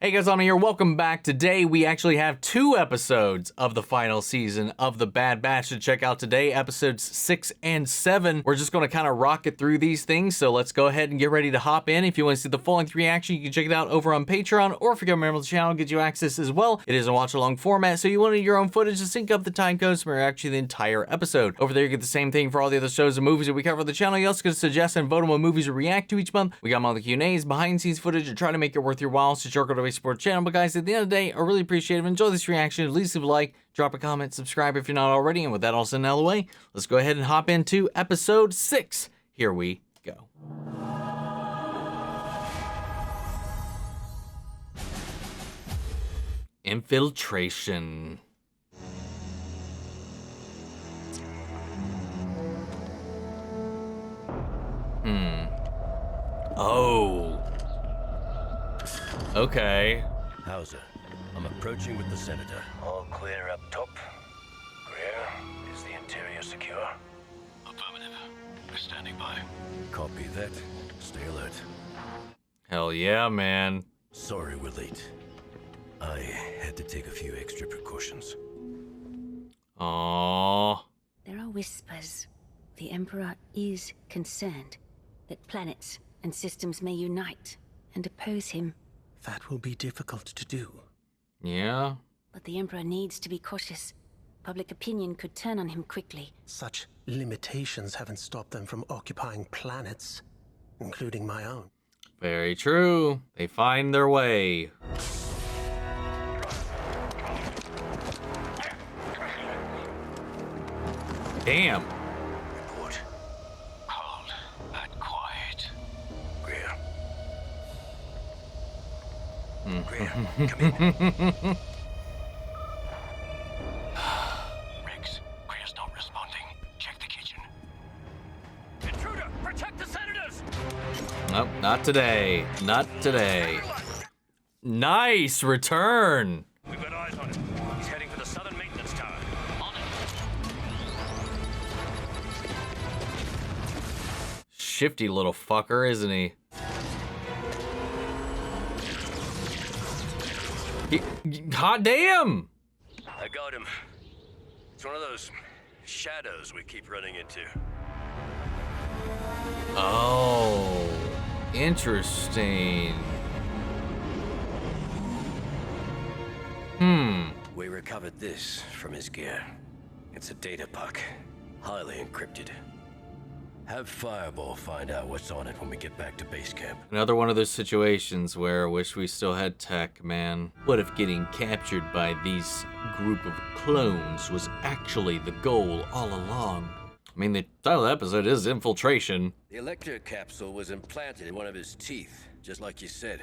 Hey guys, Anna here. Welcome back. Today we actually have 2 episodes of the final season of The Bad Batch to check out today, episodes 6 and 7. We're just going to kind of rocket through these things, so let's go ahead and get ready to hop in. If you want to see the full-length reaction, you can check it out over on Patreon, or if you're a member of the channel, get you access as well. It is a watch-along format, so you wanted your own footage to sync up the time codes for actually the entire episode. Over there, you get the same thing for all the other shows and movies that we cover on the channel. You also get to suggest and vote on what movies we react to each month. We got them on the Q&As, behind-the-scenes footage, and try to make it worth your while, so sure, go to support the channel. But guys, at the end of the day, I really appreciate it. Enjoy this reaction. Please leave a like, drop a comment, subscribe if you're not already. And with that all said and out of the way, let's go ahead and hop into episode 6. Here we go. Infiltration. Oh. Okay. Hauser, I'm approaching with the Senator. All clear up top. Greer, is the interior secure? Affirmative. We're standing by. Copy that. Stay alert. Hell yeah, man. Sorry we're late. I had to take a few extra precautions. Aww. There are whispers. The Emperor is concerned that planets and systems may unite and oppose him. That will be difficult to do. Yeah? But the Emperor needs to be cautious. Public opinion could turn on him quickly. Such limitations haven't stopped them from occupying planets, including my own. Very true. They find their way. Damn. Report. Cold and quiet. Greer. Greer, come in. Riggs, Greer's not responding. Check the kitchen. Intruder, protect the senators! Nope, not today. Not today. Nice return. We've got eyes on him. He's heading for the southern maintenance tower. On it. Shifty little fucker, isn't he? Hot damn! I got him. It's one of those shadows we keep running into. Oh, interesting. We recovered this from his gear. It's a data puck, highly encrypted. Have Fireball find out what's on it when we get back to base camp. Another one of those situations where I wish we still had tech, man. What if getting captured by these group of clones was actually the goal all along? I mean, the title of the episode is Infiltration. The electro capsule was implanted in one of his teeth, just like you said.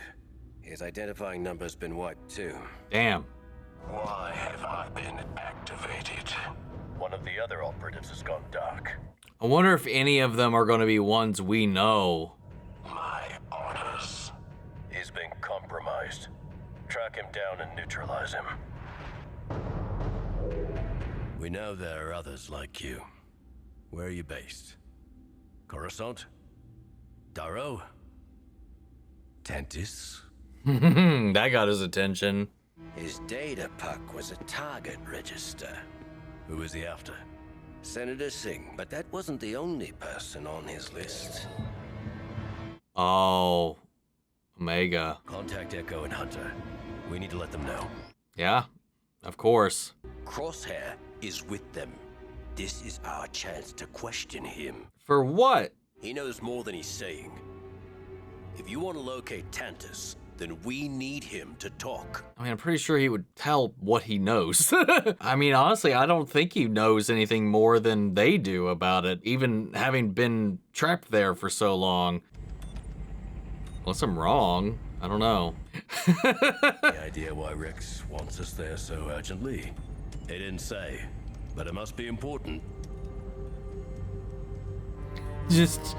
His identifying number's been wiped too. Damn. Why have I been activated? One of the other operatives has gone dark. I wonder if any of them are going to be ones we know. My orders. He's been compromised. Track him down and neutralize him. We know there are others like you. Where are you based? Coruscant? Darrow? Tantis? That got his attention. His data puck was a target register. Who was he after? Senator Singh, but that wasn't the only person on his list. Oh, Omega. Contact Echo and Hunter. We need to let them know. Yeah, of course. Crosshair is with them. This is our chance to question him. For what? He knows more than he's saying. If you want to locate Tantus, then we need him to talk. I mean, I'm pretty sure he would tell what he knows. I mean, honestly, I don't think he knows anything more than they do about it, even having been trapped there for so long. Unless I'm wrong, I don't know. The idea why Rex wants us there so urgently? He didn't say, but it must be important. Just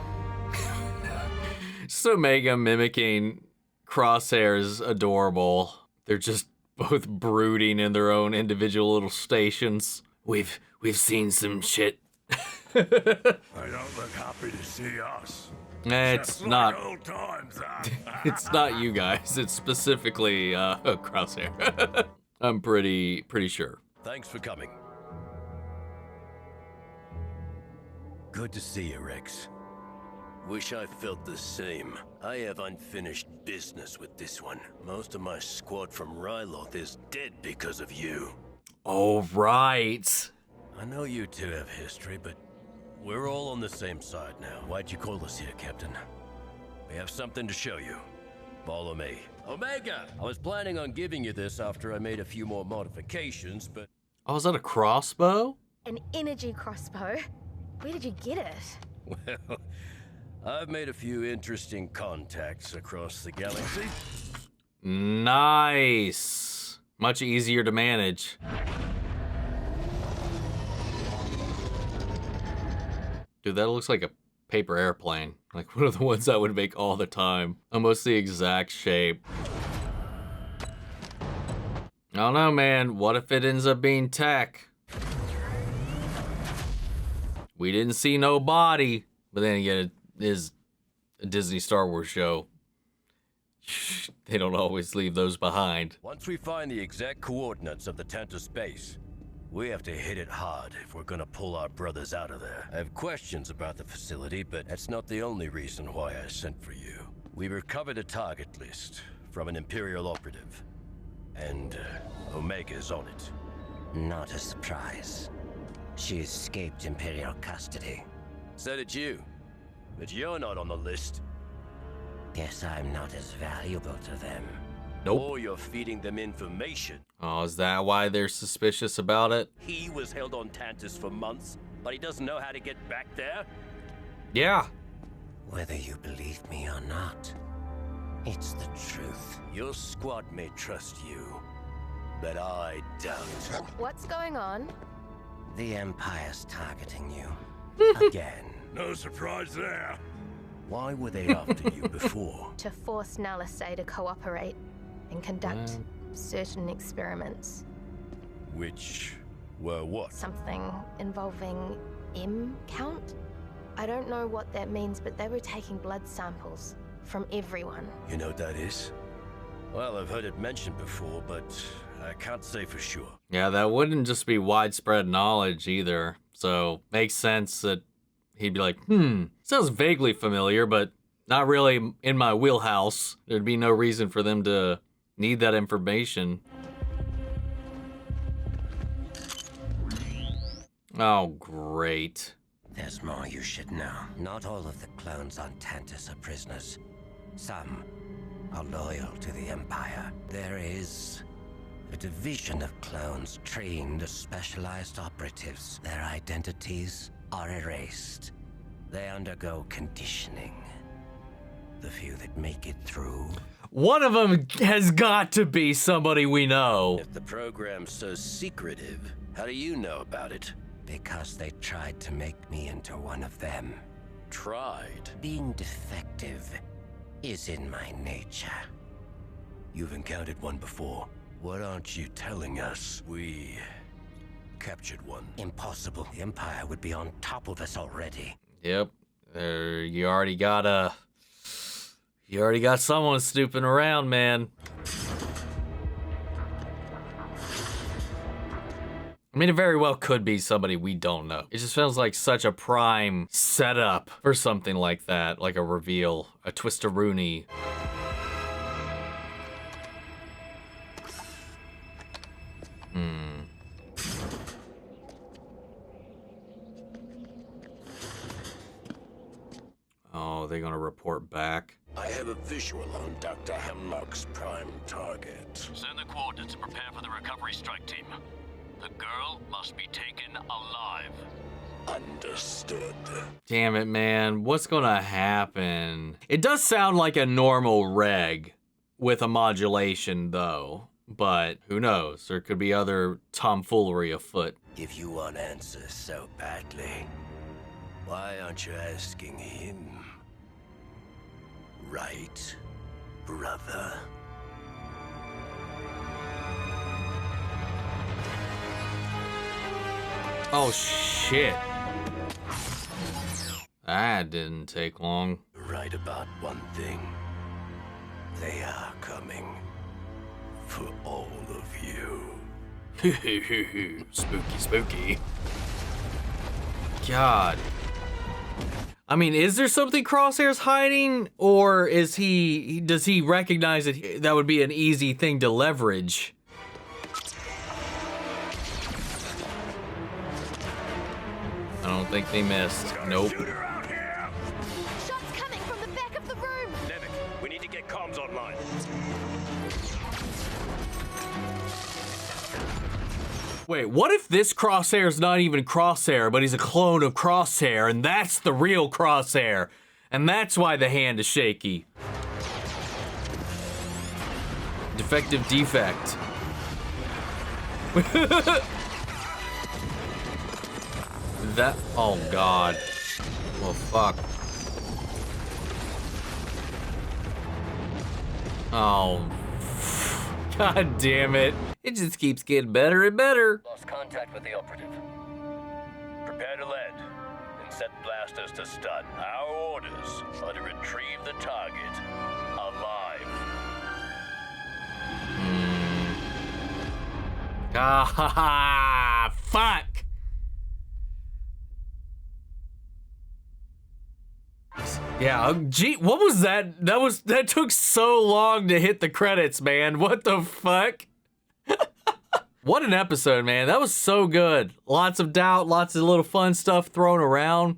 Omega mimicking Crosshair's adorable. They're just both brooding in their own individual little stations. We've seen some shit. I don't look happy to see us. It's not. Old times, huh? It's not you guys. It's specifically Crosshair. I'm pretty sure. Thanks for coming. Good to see you, Rex. Wish I felt the same. I have unfinished business with this one. Most of my squad from Ryloth is dead because of you. All right. I know you two have history, but we're all on the same side now. Why'd you call us here, Captain? We have something to show you. Follow me. Omega! I was planning on giving you this after I made a few more modifications, but... Oh, is that a crossbow? An energy crossbow? Where did you get it? Well, I've made a few interesting contacts across the galaxy. Nice. Much easier to manage. Dude, that looks like a paper airplane. Like one of the ones I would make all the time. Almost the exact shape. I don't know, man. What if it ends up being tech? We didn't see no body. But then again, it is a Disney Star Wars show. They don't always leave those behind. Once we find the exact coordinates of the Tantus base, we have to hit it hard if we're gonna pull our brothers out of there. I have questions about the facility, but that's not the only reason why I sent for you. We recovered a target list from an Imperial operative, and Omega's on it. Not a surprise. She escaped Imperial custody. Said it's you, but you're not on the list. Guess I'm not as valuable to them. Nope. Or you're feeding them information. Oh, is that why they're suspicious about it? He was held on Tantus for months, but he doesn't know how to get back there? Yeah. Whether you believe me or not, it's the truth. Your squad may trust you, but I don't. What's going on? The Empire's targeting you. Again. No surprise there. Why were they after you before? To force Nalisay to cooperate and conduct certain experiments. Which were what? Something involving M count? I don't know what that means, but they were taking blood samples from everyone. You know what that is? Well, I've heard it mentioned before, but I can't say for sure. Yeah, that wouldn't just be widespread knowledge either. So, makes sense that he'd be like, sounds vaguely familiar, but not really in my wheelhouse. There'd be no reason for them to need that information. Oh, great. There's more you should know. Not all of the clones on Tantus are prisoners. Some are loyal to the Empire. There is a division of clones trained as specialized operatives. Their identities are erased. They undergo conditioning. The few that make it through. One of them has got to be somebody we know. If the program's so secretive, how do you know about it? Because they tried to make me into one of them. Tried? Being defective is in my nature. You've encountered one before. What aren't you telling us? We captured one. Impossible. The Empire would be on top of us already. Yep. You already got someone snooping around, man. I mean, it very well could be somebody we don't know. It just feels like such a prime setup for something like that, like a reveal, a twist-a-rooney. Oh, they're gonna report back. I have a visual on Dr. Hemlock's prime target. Send the coordinates and prepare for the recovery strike team. The girl must be taken alive. Understood. Damn it, man. What's gonna happen? It does sound like a normal reg with a modulation, though. But who knows? There could be other tomfoolery afoot. If you want answers so badly, why aren't you asking him? Right, brother? Oh, shit. That didn't take long. Right. right about one thing. They are coming for all of you. Spooky, spooky. God. I mean, is there something Crosshair's hiding, or does he recognize that that would be an easy thing to leverage? I don't think they missed. Nope. Shots coming from the back of the room. Levick, we need to get comms online. Wait, what if this Crosshair's not even Crosshair, but he's a clone of Crosshair, and that's the real Crosshair, and that's why the hand is shaky? Defective defect. That, oh God. Well, fuck. Oh, God damn it. It just keeps getting better and better. Lost contact with the operative. Prepare to land and set blasters to stun. Our orders are to retrieve the target alive. Ah, fuck. Yeah, gee, what was that? That took so long to hit the credits, man. What the fuck? What an episode, man. That was so good. Lots of doubt, lots of little fun stuff thrown around.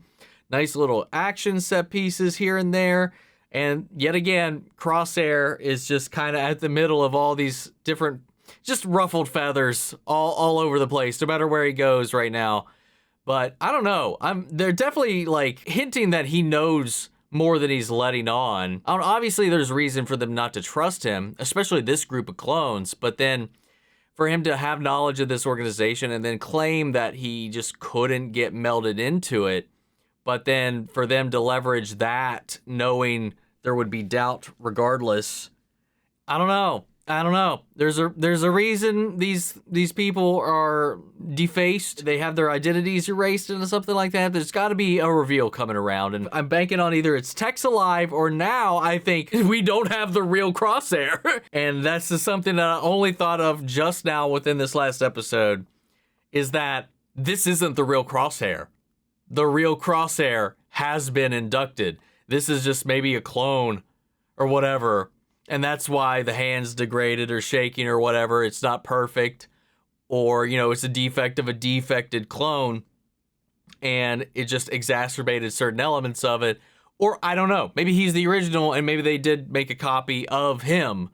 Nice little action set pieces here and there. And yet again, Crosshair is just kind of at the middle of all these different, just ruffled feathers all over the place, no matter where he goes right now. But I don't know. They're definitely like hinting that he knows more than he's letting on. Obviously, there's reason for them not to trust him, especially this group of clones. But then for him to have knowledge of this organization and then claim that he just couldn't get melded into it, but then for them to leverage that, knowing there would be doubt regardless. I don't know. There's a reason these people are defaced. They have their identities erased into something like that. There's got to be a reveal coming around, and I'm banking on either it's Tech's alive or now I think we don't have the real Crosshair. And that's just something that I only thought of just now within this last episode, is that this isn't the real Crosshair. The real Crosshair has been inducted. This is just maybe a clone or whatever. And that's why the hand's degraded or shaking or whatever. It's not perfect. Or, you know, it's a defect of a defected clone. And it just exacerbated certain elements of it. Or, I don't know. Maybe he's the original and maybe they did make a copy of him.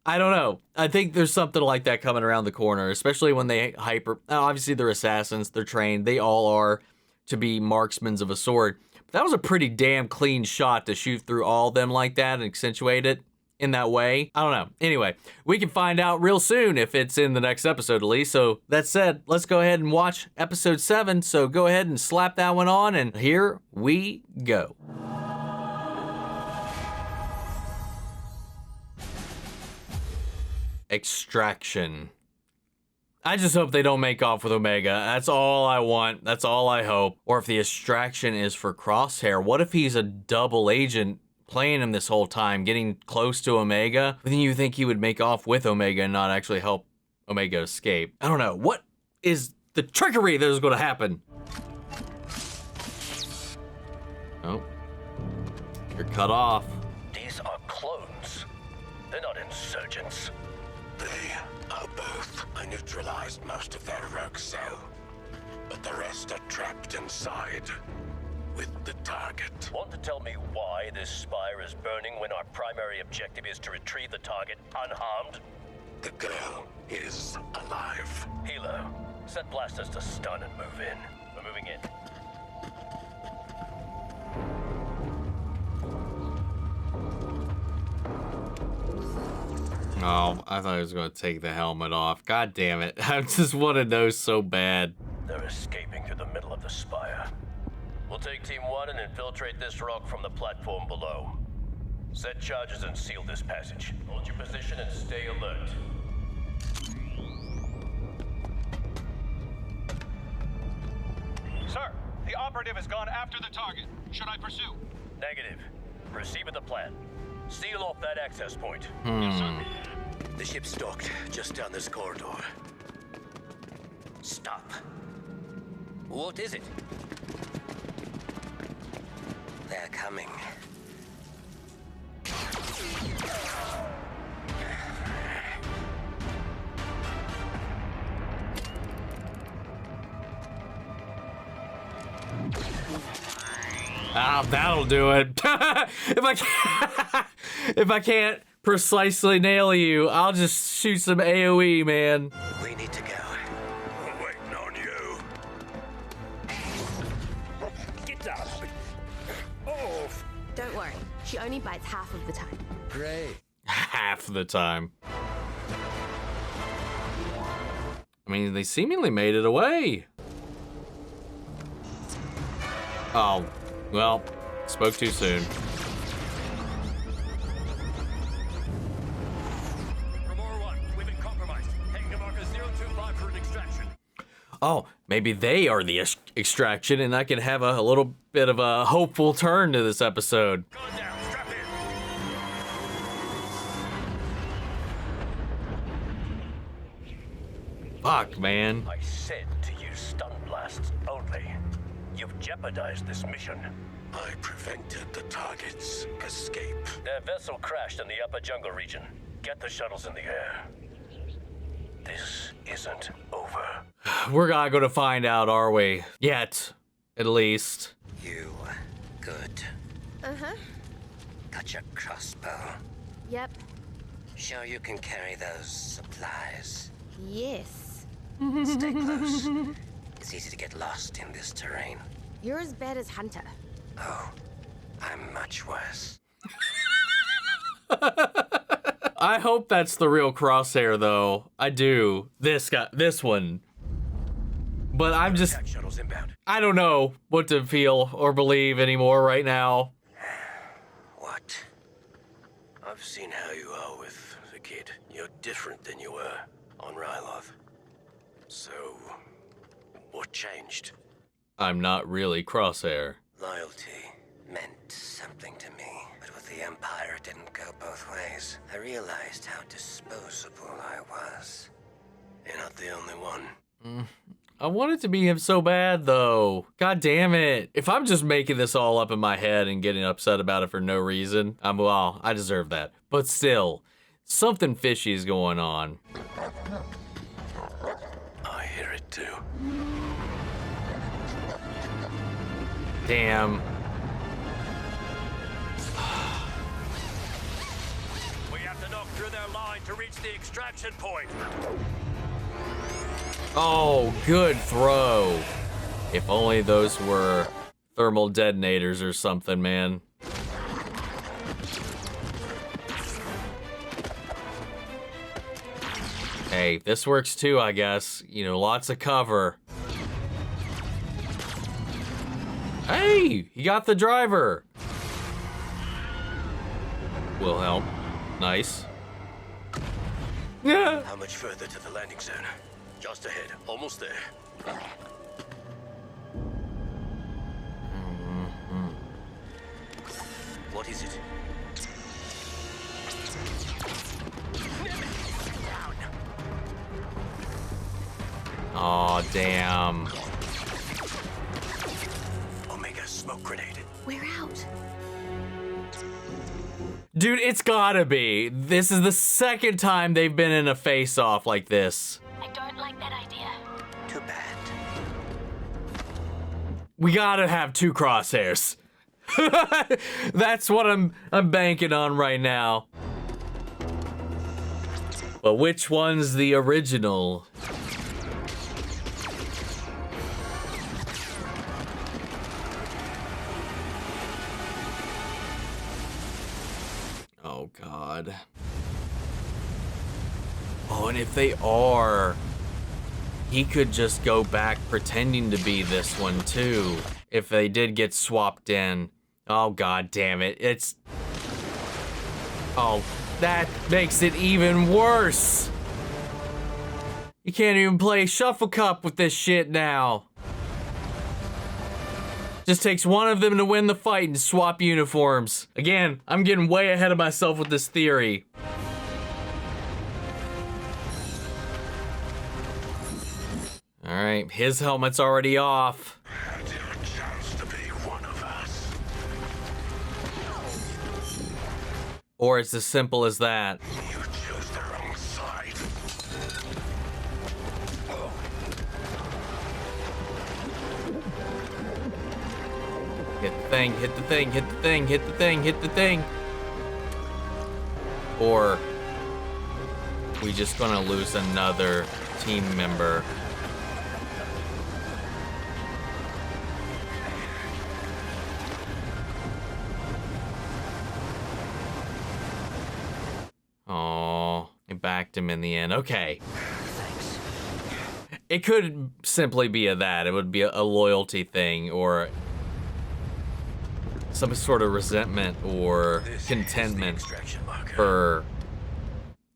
I don't know. I think there's something like that coming around the corner. Especially when they obviously, they're assassins. They're trained. They all are to be marksmen of a sword. But that was a pretty damn clean shot to shoot through all of them like that and accentuate it in that way. I don't know. Anyway, we can find out real soon if it's in the next episode at least. So that said, let's go ahead and watch episode 7. So go ahead and slap that one on and here we go. Extraction. I just hope they don't make off with Omega. That's all I want. That's all I hope. Or if the extraction is for Crosshair, what if he's a double agent playing him this whole time, getting close to Omega? But then you think he would make off with Omega and not actually help Omega escape. I don't know. What is the trickery that is going to happen? Oh. You're cut off. These are clones. They're not insurgents. They are both. I neutralized most of their rogue cell, but the rest are trapped inside with the target. Want to tell me why this spire is burning when our primary objective is to retrieve the target unharmed? The girl is alive. Hilo, set blasters to stun and move in. We're moving in. Oh, I thought he was going to take the helmet off. God damn it. I just want to know so bad. They're escaping through the middle of the spire. We'll take Team 1 and infiltrate this rock from the platform below. Set charges and seal this passage. Hold your position and stay alert. Sir, the operative has gone after the target. Should I pursue? Negative. Proceed with the plan. Seal off that access point. The ship's docked just down this corridor. Stop. What is it? They're coming. Ah, that'll do it. If I can't precisely nail you, I'll just shoot some AoE, man. We need to go. We're waiting on you. Get up. Off. Don't worry, she only bites half of the time. Great. Half the time. I mean, they seemingly made it away. Oh, well, spoke too soon. Remora 1, we've been compromised. Heading to marker 025 for an extraction. Oh, maybe they are the extraction, and I can have a little bit of a hopeful turn to this episode. Going down, strap in. Fuck, man. I said to use stun blasts only. You've jeopardized this mission. I prevented the target's escape. Their vessel crashed in the upper jungle region. Get the shuttles in the air. This isn't over. We're not gonna find out, are we? Yet, at least. You good? Uh-huh. Got your crossbow. Yep. Sure you can carry those supplies. Yes. Stay close. It's easy to get lost in this terrain. You're as bad as Hunter. Oh, I'm much worse. I hope that's the real Crosshair, though. I do. This one. But I'm just, Attack shuttles inbound. I don't know what to feel or believe anymore right now. What? I've seen how you are with the kid. You're different than you were on Ryloth. So, what changed? I'm not really Crosshair. Loyalty meant something to me, but with the Empire it didn't go both ways. I realized how disposable I was. You're not the only one. I want it to be him so bad, though. God damn it. If I'm just making this all up in my head and getting upset about it for no reason, well, I deserve that. But still, something fishy is going on. I hear it too. Damn. We have to knock through their line to reach the extraction point. Oh, good throw. If only those were thermal detonators or something, man. Hey, this works too, I guess. You know, lots of cover. Hey, he got the driver. Wilhelm, nice. Yeah. How much further to the landing zone? Just ahead, almost there. What is it? Aw, damn. Omega smoke grenade. We're out. Dude, it's gotta be. This is the second time they've been in a face-off like this. I don't like that idea. Too bad. We gotta have two crosshairs. That's what I'm banking on right now. But which one's the original? Oh, God. Oh, and if they are, he could just go back pretending to be this one, too. If they did get swapped in. Oh, God damn it. It's... Oh, that makes it even worse. You can't even play Shuffle Cup with this shit now. Just takes one of them to win the fight and swap uniforms. Again, I'm getting way ahead of myself with this theory. All right, his helmet's already off. Had your chance to be one of us. Or it's as simple as that. You chose the wrong side. Hit the thing, hit the thing, hit the thing, hit the thing, hit the thing. Or we just gonna lose another team member. Oh, it backed him in the end. Okay. Thanks. It could simply be that. It would be a loyalty thing or some sort of resentment or contentment for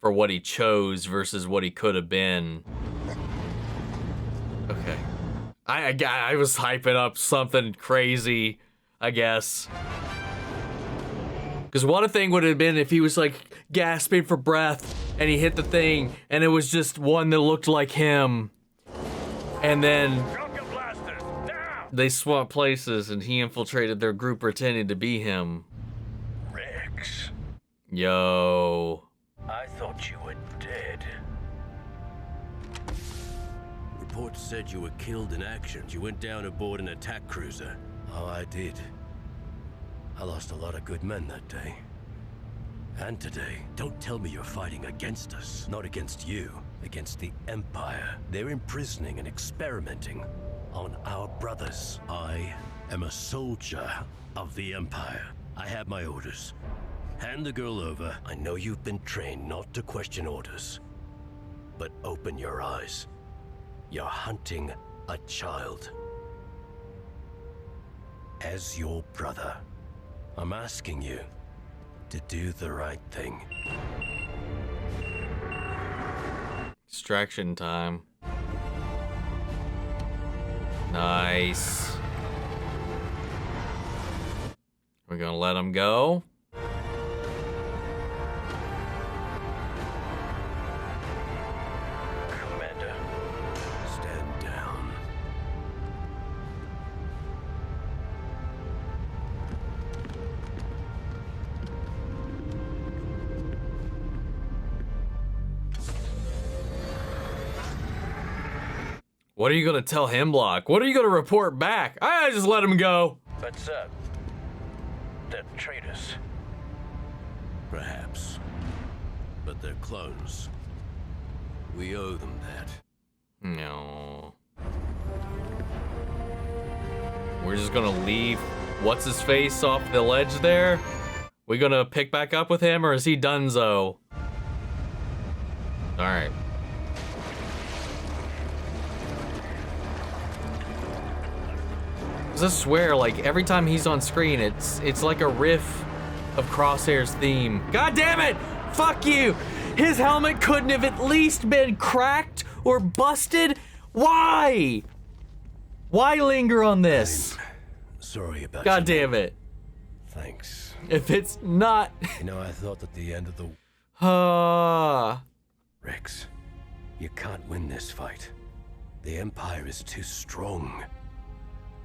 what he chose versus what he could have been. Okay. I was hyping up something crazy, I guess. Because one thing would have been if he was like gasping for breath and he hit the thing and it was just one that looked like him. And then they swapped places and he infiltrated their group pretending to be him. Rex, Yo. I thought you were dead. Reports said you were killed in action. You went down aboard an attack cruiser. Oh, I did. I lost a lot of good men that day. And today. Don't tell me you're fighting against us. Not against you, against the Empire. They're imprisoning and experimenting on our brothers. I am a soldier of the Empire. I have my orders. Hand the girl over. I know you've been trained not to question orders, but open your eyes. You're hunting a child. As your brother, I'm asking you to do the right thing. Extraction time. Nice. We're gonna let him go. Commander, stand down. What are you gonna tell Hemlock? What are you gonna report back? I just let him go. But, they're traitors. Perhaps. But they're clones. We owe them that. No. We're just gonna leave what's his face off the ledge there? We gonna pick back up with him or is he donezo? Alright. I swear, like every time he's on screen, it's like a riff of Crosshair's theme. God damn it! Fuck you! His helmet couldn't have at least been cracked or busted? Why? Why linger on this? Sorry about God damn it. Thanks. If it's not... You know, I thought at the end of the... Rex, you can't win this fight. The Empire is too strong.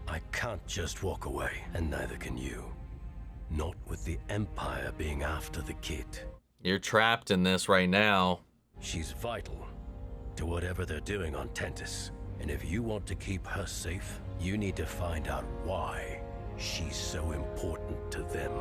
I can't just walk away, and neither can you. Not with the Empire being after the kid. You're trapped in this right now. She's vital to whatever they're doing on Tentis. And if you want to keep her safe, you need to find out why she's so important to them.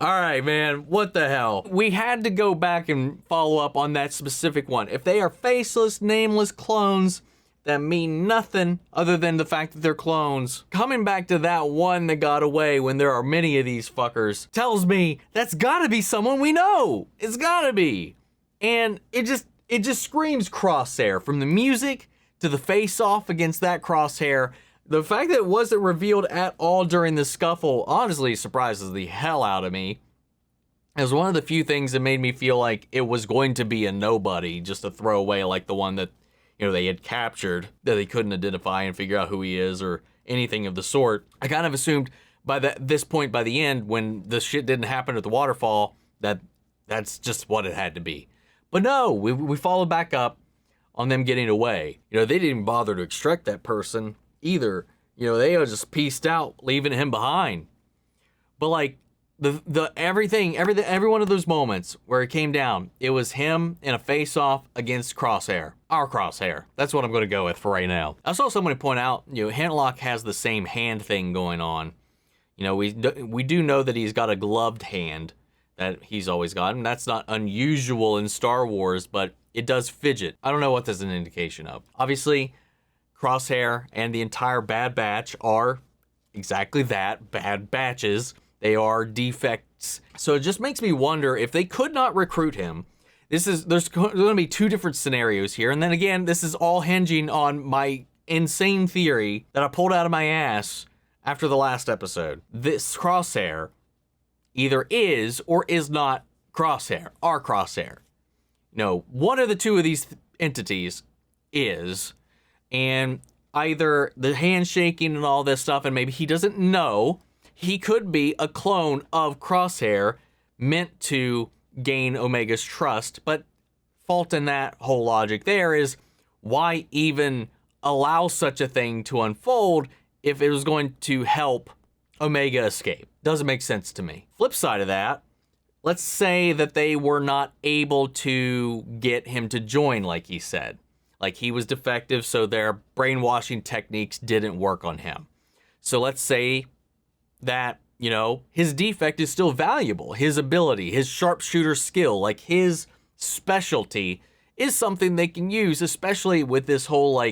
All right, man, what the hell? We had to go back and follow up on that specific one. If they are faceless, nameless clones that mean nothing other than the fact that they're clones, coming back to that one that got away when there are many of these fuckers tells me that's gotta be someone we know. It's gotta be. And it just screams Crosshair, from the music to the face-off against that Crosshair. The fact that it wasn't revealed at all during the scuffle honestly surprises the hell out of me. It was one of the few things that made me feel like it was going to be a nobody, just a throwaway like the one that, they had captured that they couldn't identify and figure out who he is or anything of the sort. I kind of assumed by this point, by the end, when the shit didn't happen at the waterfall, that's just what it had to be. But no, we followed back up on them getting away. They didn't even bother to extract that person either. They just pieced out, leaving him behind. But like every one of those moments where it came down, it was him in a face-off against Crosshair. Our Crosshair. That's what I'm going to go with for right now. I saw somebody point out, Handlock has the same hand thing going on. We do know that he's got a gloved hand that he's always got, and that's not unusual in Star Wars, but it does fidget. I don't know what that's an indication of. Obviously, Crosshair and the entire Bad Batch are exactly that, Bad Batches. They are defects. So it just makes me wonder if they could not recruit him. There's going to be two different scenarios here. And then again, this is all hinging on my insane theory that I pulled out of my ass after the last episode. This Crosshair either is or is not Crosshair, our Crosshair. One of the two of these entities is, and either the handshaking and all this stuff, and maybe he doesn't know, he could be a clone of Crosshair meant to gain Omega's trust. But fault in that whole logic there is, why even allow such a thing to unfold if it was going to help Omega escape? Doesn't make sense to me. Flip side of that, let's say that they were not able to get him to join, like he said. Like he was defective, so their brainwashing techniques didn't work on him. So let's say that, his defect is still valuable. His ability, his sharpshooter skill, like his specialty is something they can use, especially with this whole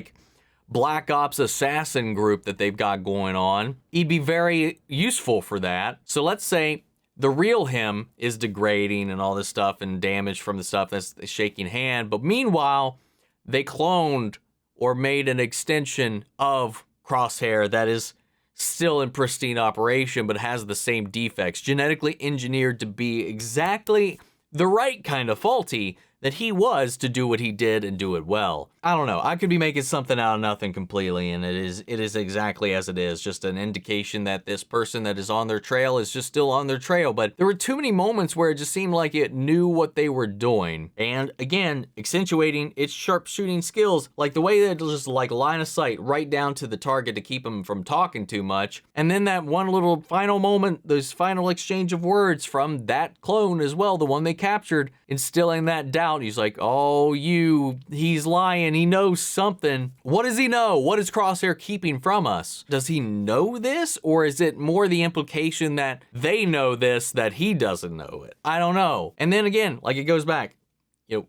Black Ops assassin group that they've got going on. He'd be very useful for that. So let's say the real him is degrading and all this stuff and damage from the stuff that's the shaking hand. But meanwhile, they cloned or made an extension of Crosshair that is still in pristine operation, but has the same defects, genetically engineered to be exactly the right kind of faulty that he was to do what he did and do it well. I don't know. I could be making something out of nothing completely, and it is exactly as it is, just an indication that this person that is on their trail is just still on their trail. But there were too many moments where it just seemed like it knew what they were doing. And again, accentuating its sharpshooting skills, like the way that it'll just line of sight right down to the target to keep him from talking too much. And then that one little final moment, those final exchange of words from that clone as well, the one they captured, instilling that doubt. He's like, oh, he's lying. He knows something. What does he know? What is Crosshair keeping from us? Does he know this? Or is it more the implication that they know this, that he doesn't know it? I don't know. And then again, it goes back.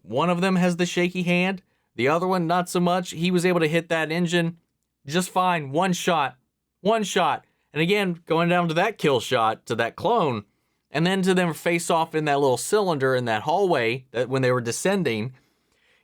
One of them has the shaky hand. The other one, not so much. He was able to hit that engine just fine. One shot. And again, going down to that kill shot to that clone, and then to them face off in that little cylinder in that hallway that when they were descending,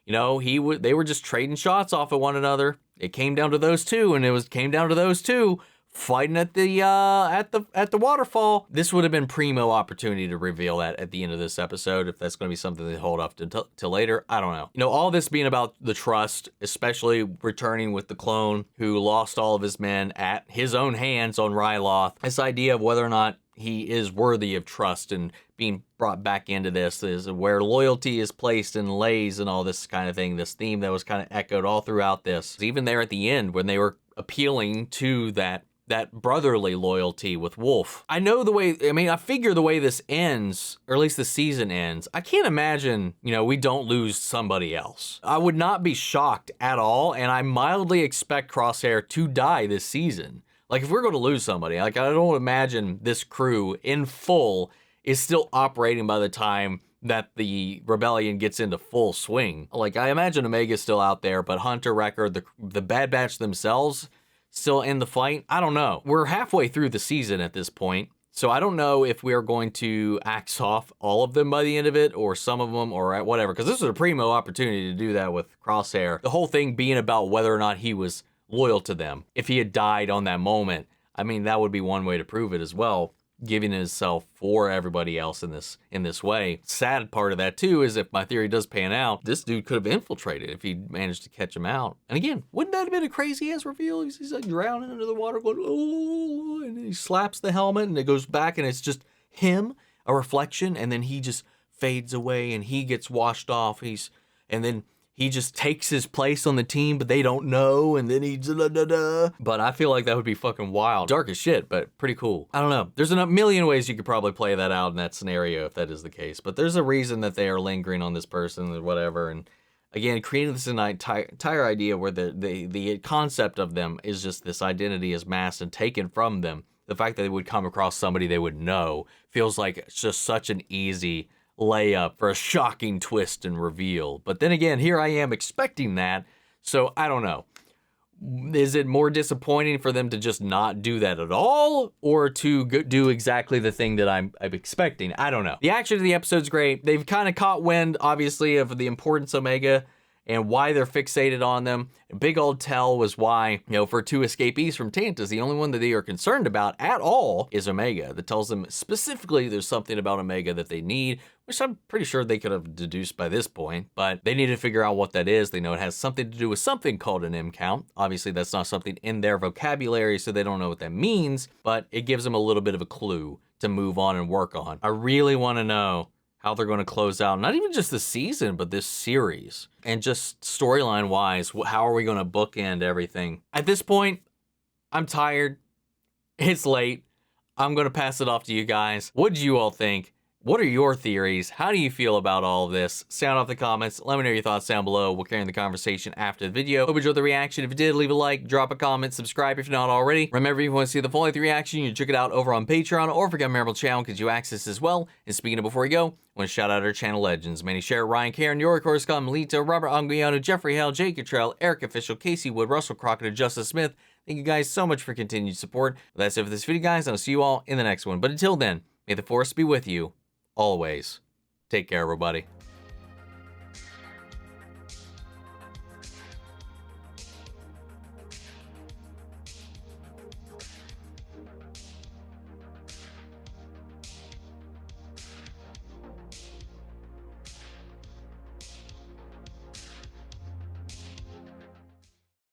they were just trading shots off of one another. It came down to those two, and came down to those two fighting at the waterfall. This would have been primo opportunity to reveal that at the end of this episode, if that's going to be something they hold off till later. I don't know. All this being about the trust, especially returning with the clone who lost all of his men at his own hands on Ryloth. This idea of whether or not he is worthy of trust and being brought back into this is where loyalty is placed and lays and all this kind of thing. This theme that was kind of echoed all throughout this. Even there at the end when they were appealing to that brotherly loyalty with Wolf. I figure the way this ends, or at least the season ends, I can't imagine, we don't lose somebody else. I would not be shocked at all, and I mildly expect Crosshair to die this season. If we're going to lose somebody, I don't imagine this crew in full is still operating by the time that the rebellion gets into full swing. I imagine Omega's still out there, but Hunter, Wrecker, the Bad Batch themselves still in the fight. I don't know. We're halfway through the season at this point, so I don't know if we are going to axe off all of them by the end of it, or some of them, or whatever, because this was a primo opportunity to do that with Crosshair. The whole thing being about whether or not he was loyal to them. If he had died on that moment, that would be one way to prove it as well. giving himself for everybody else in this way. Sad part of that too is if my theory does pan out, this dude could have infiltrated if he managed to catch him out. And again, wouldn't that have been a crazy ass reveal? He's like drowning under the water going, oh, and he slaps the helmet and it goes back and it's just him, a reflection, and then he just fades away and he gets washed off. And then he just takes his place on the team, but they don't know, and then But I feel like that would be fucking wild. Dark as shit, but pretty cool. I don't know. There's a million ways you could probably play that out in that scenario if that is the case. But there's a reason that they are lingering on this person or whatever. And again, creating this entire idea where the concept of them is just this identity is masked and taken from them. The fact that they would come across somebody they would know feels like it's just such an easy layup for a shocking twist and reveal. But then again, here I am expecting that, so I don't know. Is it more disappointing for them to just not do that at all, or to do exactly the thing that I'm expecting? I don't know. The action of the episode's great. They've kind of caught wind, obviously, of the importance of Omega and why they're fixated on them. A big old tell was why, for 2 escapees from Tantus, the only one that they are concerned about at all is Omega. That tells them specifically there's something about Omega that they need, which I'm pretty sure they could have deduced by this point, but they need to figure out what that is. They know it has something to do with something called an M count. Obviously, that's not something in their vocabulary, so they don't know what that means, but it gives them a little bit of a clue to move on and work on. I really want to know how they're going to close out, not even just the season, but this series. And just storyline-wise, how are we going to bookend everything? At this point, I'm tired. It's late. I'm going to pass it off to you guys. What do you all think? What are your theories? How do you feel about all of this? Sound off the comments. Let me know your thoughts down below. We'll carry on the conversation after the video. Hope you enjoyed the reaction. If you did, leave a like, drop a comment, subscribe if you're not already. Remember, if you want to see the full length reaction, you can check it out over on Patreon or forget Memorable Channel because you access as well. And speaking of before we go, I want to shout out our channel legends. Manny Share, Ryan Karen, Yori Coruscant, Melito, Robert Anguiano, Jeffrey Hell, Jake Cottrell, Eric Official, Casey Wood, Russell Crockett, and Justice Smith. Thank you guys so much for continued support. But that's it for this video, guys. I'll see you all in the next one. But until then, may the Force be with you always. Take care, everybody.